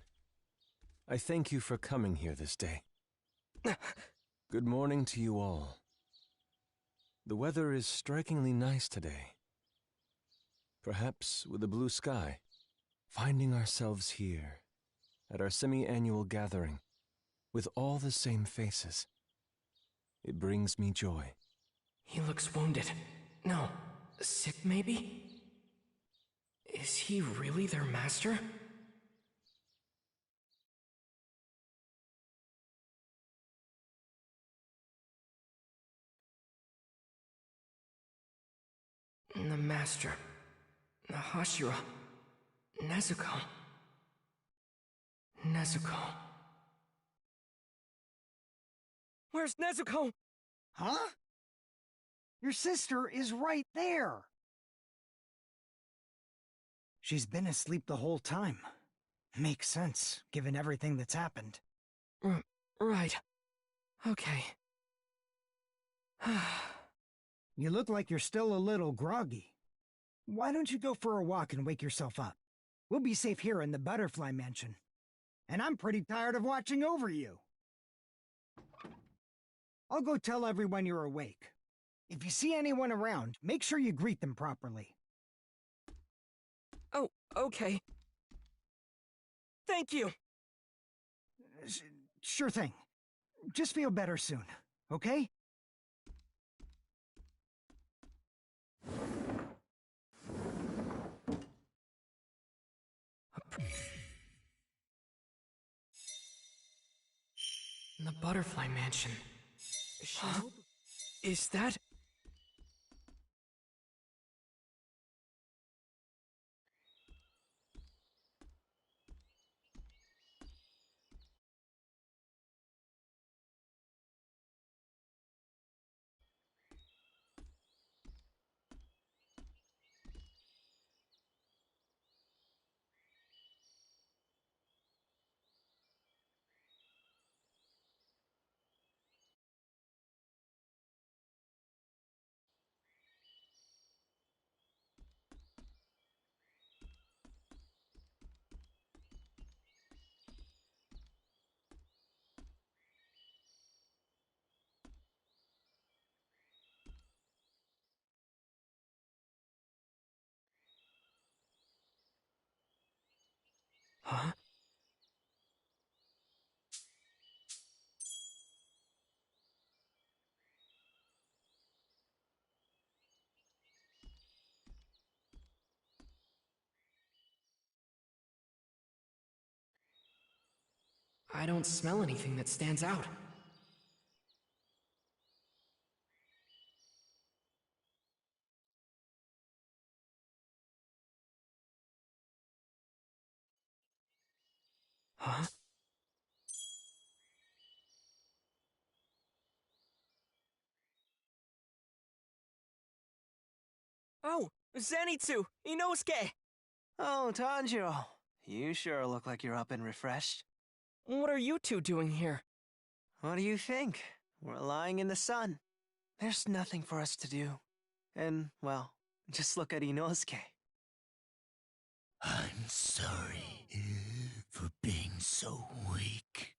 I thank you for coming here this day. Good morning to you all. The weather is strikingly nice today. Perhaps with a blue sky. Finding ourselves here, at our semi-annual gathering, with all the same faces. It brings me joy. He looks wounded. No, sick maybe? Is he really their master? The master. The Hashira. Nezuko. Nezuko. Where's Nezuko? Huh? Your sister is right there. She's been asleep the whole time. Makes sense, given everything that's happened. Right. Okay. You look like you're still a little groggy. Why don't you go for a walk and wake yourself up? We'll be safe here in the Butterfly Mansion. And I'm pretty tired of watching over you. I'll go tell everyone you're awake. If you see anyone around, make sure you greet them properly. Oh, okay. thank you! Sure thing. Just feel better soon, okay? The Butterfly Mansion. Is that... Huh? I don't smell anything that stands out. Huh? Oh, Zenitsu! Inosuke! Oh, Tanjiro. You sure look like you're up and refreshed. What are you two doing here? What do you think? We're lying in the sun. There's nothing for us to do. And, well, just look at Inosuke. I'm sorry for being so weak.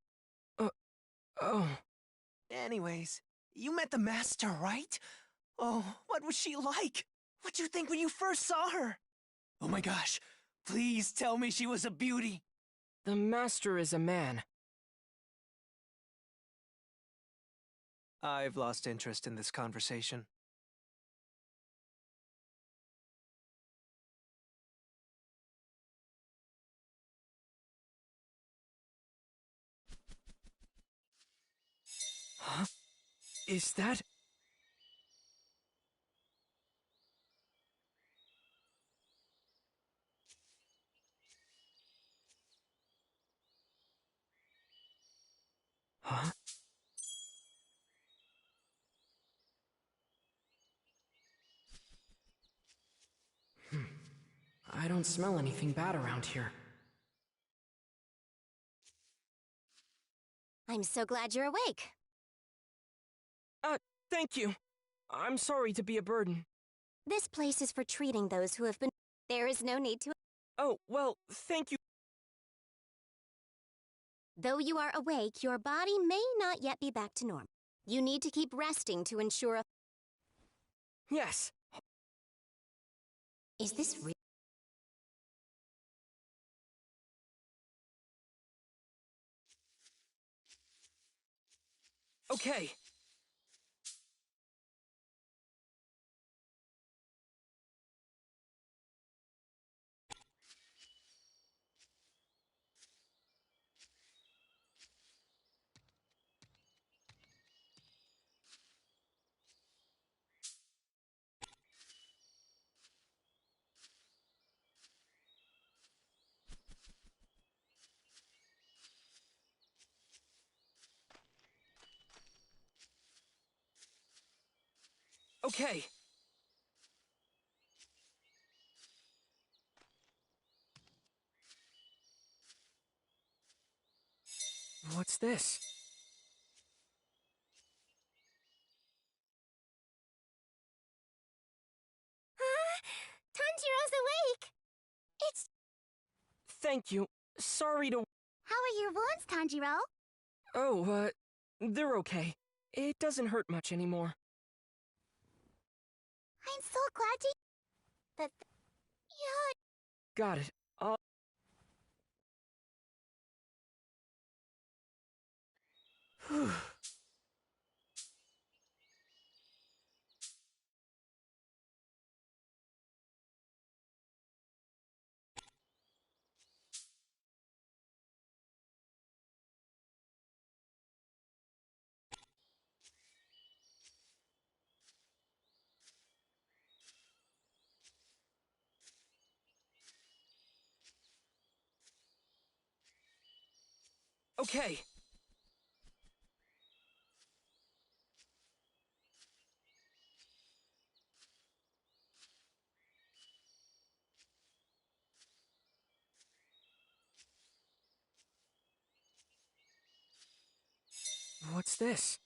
Oh. Anyways, you met the master, right? Oh, what was she like? What'd you think when you first saw her? Oh my gosh, please tell me she was a beauty. The master is a man. I've lost interest in this conversation. Huh? Is that... Huh? I don't smell anything bad around here. I'm so glad you're awake. Thank you. I'm sorry to be a burden. This place is for treating those who have been... There is no need to... Oh, well, thank you. Though you are awake, your body may not yet be back to normal. You need to keep resting to ensure a... Yes. Is this real? Okay. Okay. What's this? Tanjiro's awake! It's... Thank you. Sorry to... How are your wounds, Tanjiro? Oh, they're okay. It doesn't hurt much anymore. I'm so glad to... That... Yeah... Got it. Okay. What's this?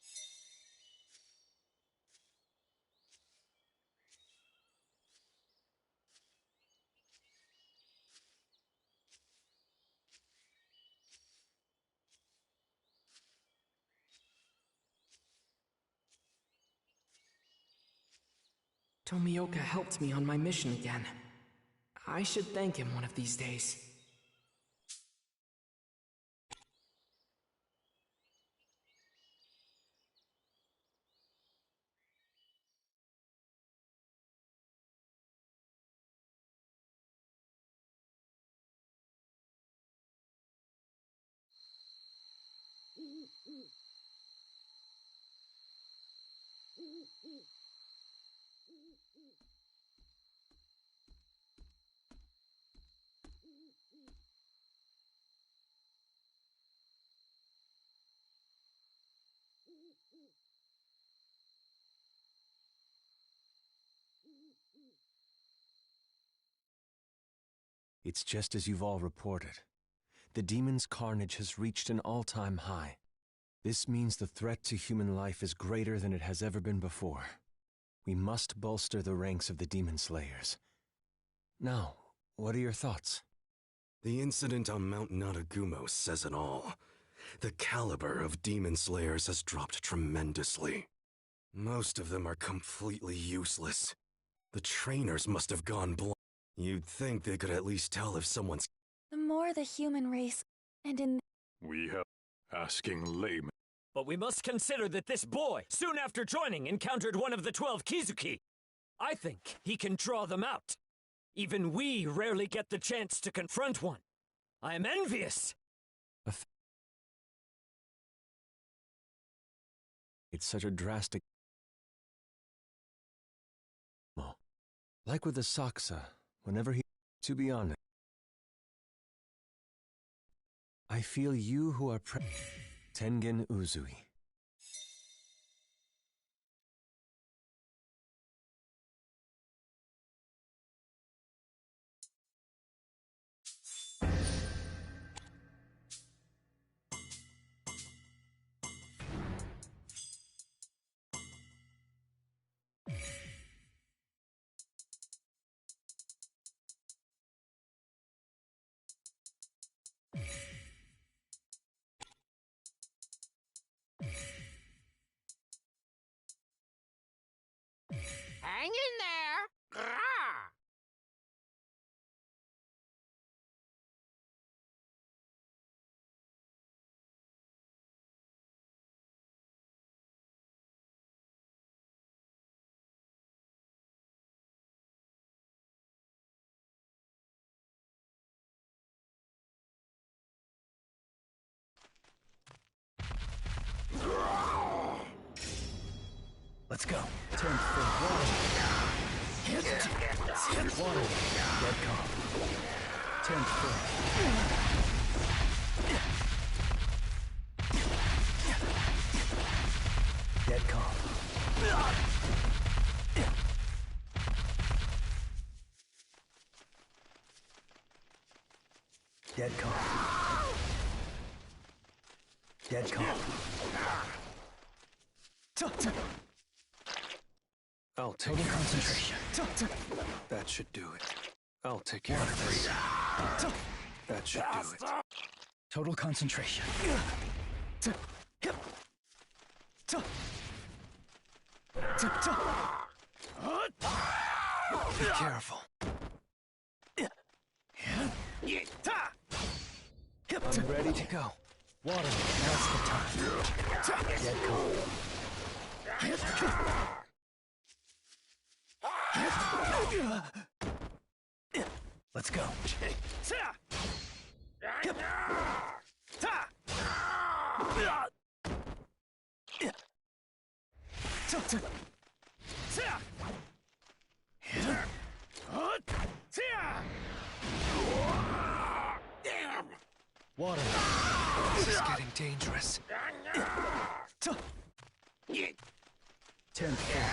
Tomioka helped me on my mission again. I should thank him one of these days. It's just as you've all reported. The demon's carnage has reached an all-time high. This means the threat to human life is greater than it has ever been before. We must bolster the ranks of the demon slayers. Now, what are your thoughts? The incident on Mount Natagumo says it all. The caliber of demon slayers has dropped tremendously. Most of them are completely useless. The trainers must have gone blind. You'd think they could at least tell if someone's... The more the human race, and in... We have asking laymen. But we must consider that this boy, soon after joining, encountered one of the 12 Kizuki. I think he can draw them out. Even we rarely get the chance to confront one. I am envious. It's such a drastic... Like with the Saksa, whenever he... To be honest, I feel you who are Tengen Uzui. Hang in there! Grrr! Let's go. 10th for water. Water. Dead calm. 10th for... Dead calm. Dead calm. Dead calm. I'll take care of this. That should do it. I'll take care of this. That should do it. Total concentration. Be careful. I'm ready to go. Water, now's the time. Dead calm. Let's go. 'Damn! Water. This is getting dangerous. 10th floor.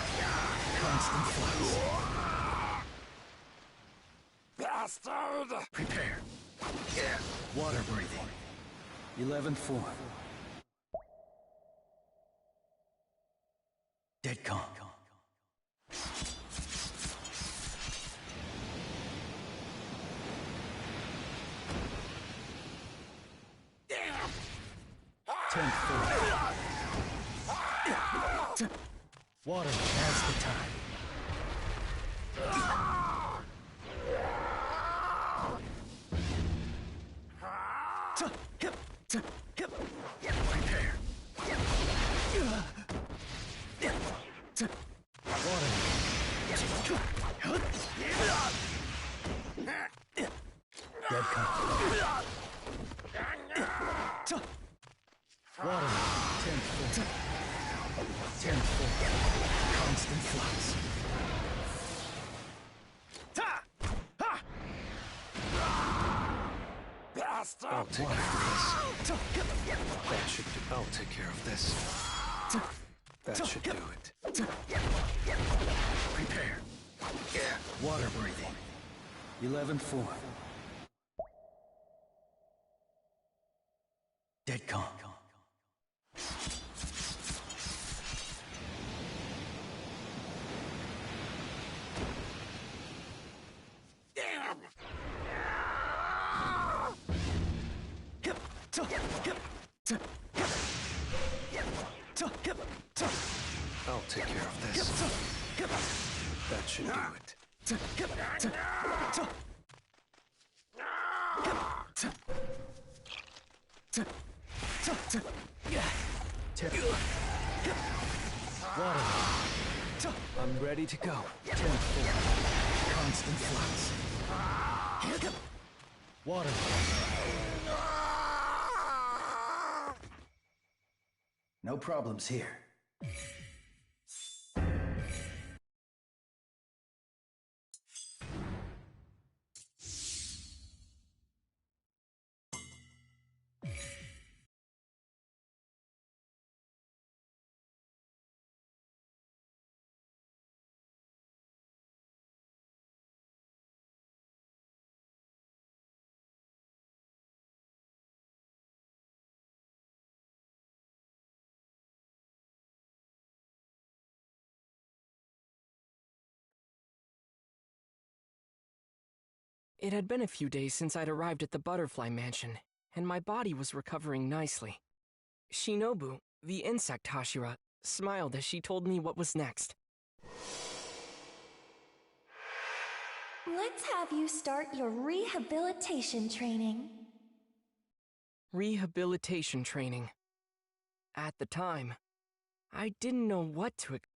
Constant flux. Bastard! Prepare. Water breathing. 11th floor. Dead calm. 10th floor. Water, now's the time. Prepare. Water. Dead calm. Water. 10th floor. 10th floor. Constant flux. I'll take care of this. That should do. I'll take care of this. That should do it. Prepare. Water breathing. 11th floor. Dead calm. Damn! I'll take care of this. That should do it. Water. I'm ready to go. 10th floor. Constant flux. Water. No problems here. It had been a few days since I'd arrived at the Butterfly Mansion, and my body was recovering nicely. Shinobu, the insect Hashira, smiled as she told me what was next. Let's have you start your rehabilitation training. Rehabilitation training. At the time, I didn't know what to expect.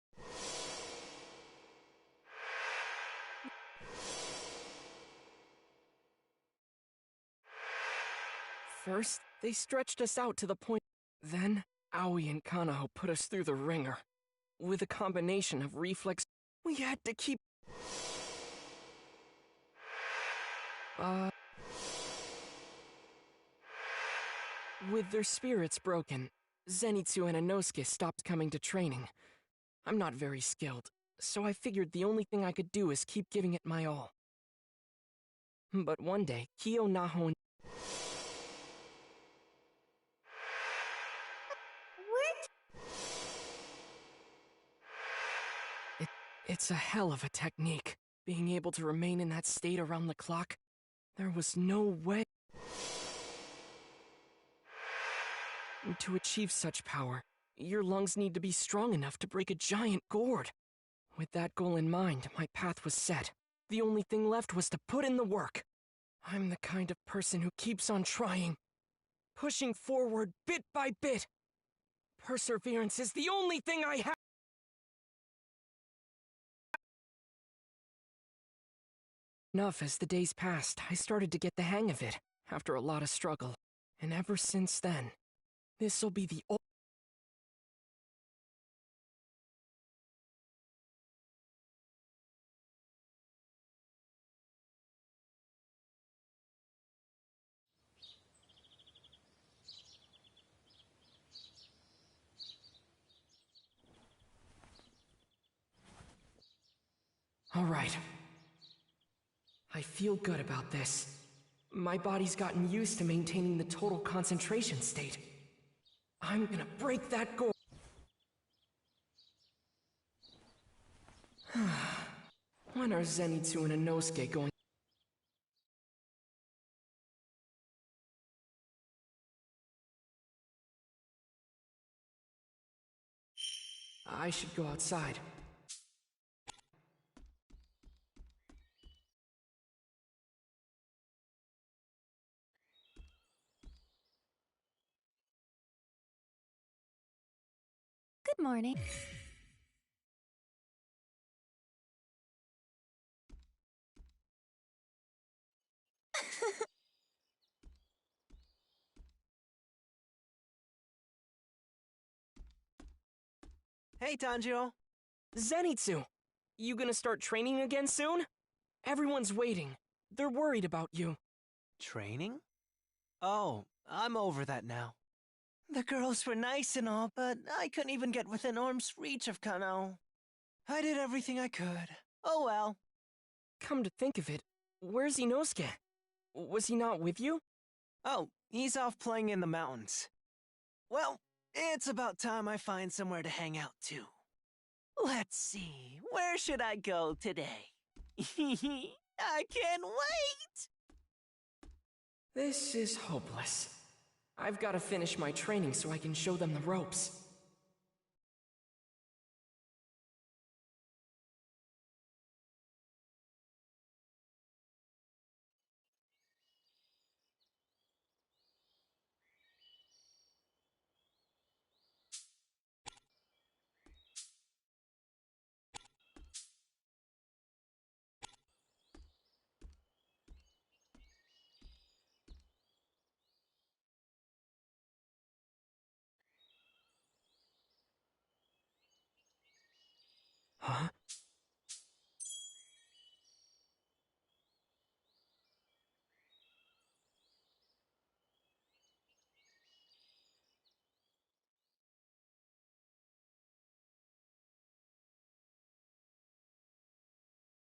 First, they stretched us out to the point. Then, Aoi and Kanaho put us through the ringer. With a combination of reflex, we had to keep... With their spirits broken, Zenitsu and Inosuke stopped coming to training. I'm not very skilled, so I figured the only thing I could do is keep giving it my all. But one day, Kyo, Naho, and... It's a hell of a technique. Being able to remain in that state around the clock, there was no way. To achieve such power, your lungs need to be strong enough to break a giant gourd. With that goal in mind, my path was set. The only thing left was to put in the work. I'm the kind of person who keeps on trying. pushing forward bit by bit. Perseverance is the only thing I have. Enough as the days passed, I started to get the hang of it, after a lot of struggle. And ever since then, this'll be the Alright. I feel good about this. My body's gotten used to maintaining the total concentration state. I'm gonna break that goal. When are Zenitsu and Inosuke going? I should go outside. Good morning. Hey, Tanjiro. Zenitsu! You gonna start training again soon? Everyone's waiting. They're worried about you. Training? Oh, I'm over that now. The girls were nice and all, but I couldn't even get within arm's reach of Kano. I did everything I could. Oh well. Come to think of it, where's Inosuke? Was he not with you? Oh, he's off playing in the mountains. Well, it's about time I find somewhere to hang out too. Let's see, where should I go today? I can't wait! This is hopeless. I've gotta finish my training so I can show them the ropes. Huh?